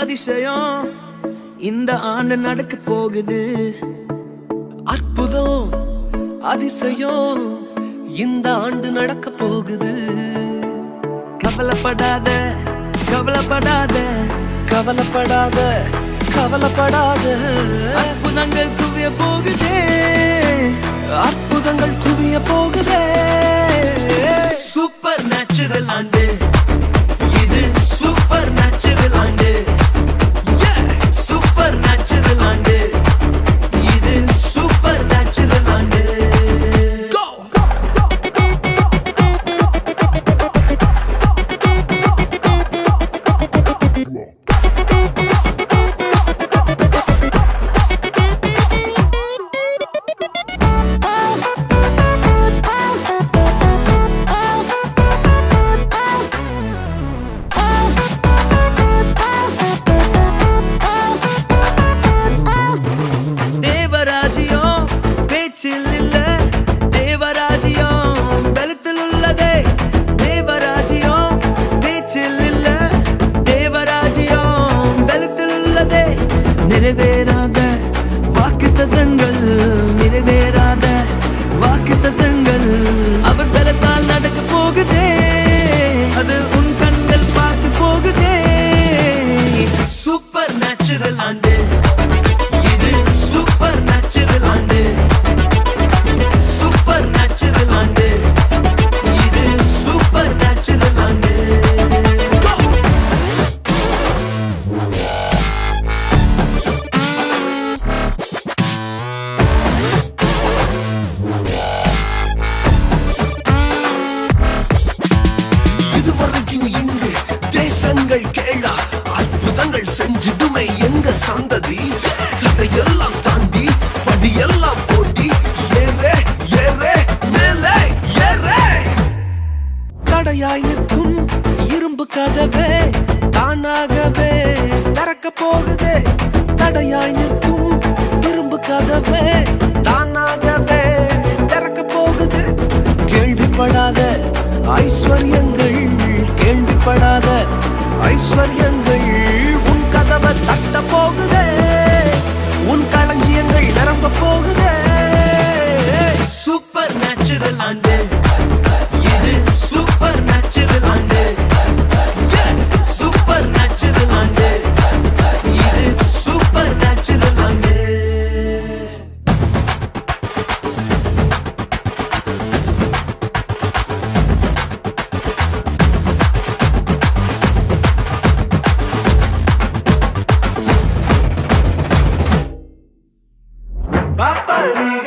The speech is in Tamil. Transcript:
அதிசயம் இந்த ஆண்டு நடக்க போகுது. அற்புதம் அதிசயம் இந்த ஆண்டு நடக்க போகுது. கவலைப்படாத கவலைப்படாத கவலைப்படாத கவலைப்படாத, அற்புதங்கள் குவிய போகுதே, அற்புதங்கள் குவிய போகுதே. சூப்பர் நேச்சுரல் ஆண்டு இது, சூப்பர் நேச்சுரல் ஆண்டு, சூப்பர் நேச்சுரல் ஆண்டு இது, சூப்பர் நேச்சுரல் ஆண்டு. இல்ல தேவராஜ்யம் பலத்தில் உள்ளதே, தேவராஜ்யம் பேச்சில் இல்ல, தேவராஜ்யம் பலத்தில் உள்ளதே. நிறைவேறாத வாக்குத்தத்தங்கள், நிறைவேறாத வாக்குத்தத்தங்கள் அவர் பலத்தால் நடக்க போகுதே, அது உன் கண்கள் பார்த்து போகுதே. சூப்பர் நேச்சுரல் ஆண்டு இது, சூப்பர் நேச்சுரல் ஆண்டு, சூப்பர் நேச்சுரல் ஆண்டு இது, சூப்பர் நேச்சுரல் ஆண்டு. இதுவரைக்கும் இங்கு தேசங்கள் கேளா, அற்புதங்கள் செஞ்சிடுமே எங்க சந்ததி. தடையெல்லாம் தாண்டி படியெல்லாம் ஓட்டி ஏறே ஏறே மேலே ஏறே. தடையாய் நிற்கும் இரும்பு கதவே தானாகவே திறக்க போகுதே. தடையாய் நிற்கும் இரும்பு கதவே தானாகவே திறக்க போகுது. கேள்விப்படாத ஐஸ்வர்யங்கள், கேள்விப்படாத ஐஸ்வர்யங்கள் உன் கதவை தட்ட போகுதே, உன் களஞ்சியங்கள் நிரம்ப போகுதே. சூப்பர் நேச்சுரல் ஆண்டு இது, சூப்பர் நேச்சுரல் ஆண்டு, சூப்பர் நேச்சுரல் ஆண்டு இது, சூப்பர் நேச்சுரல் ஆண்டு. Bye-bye.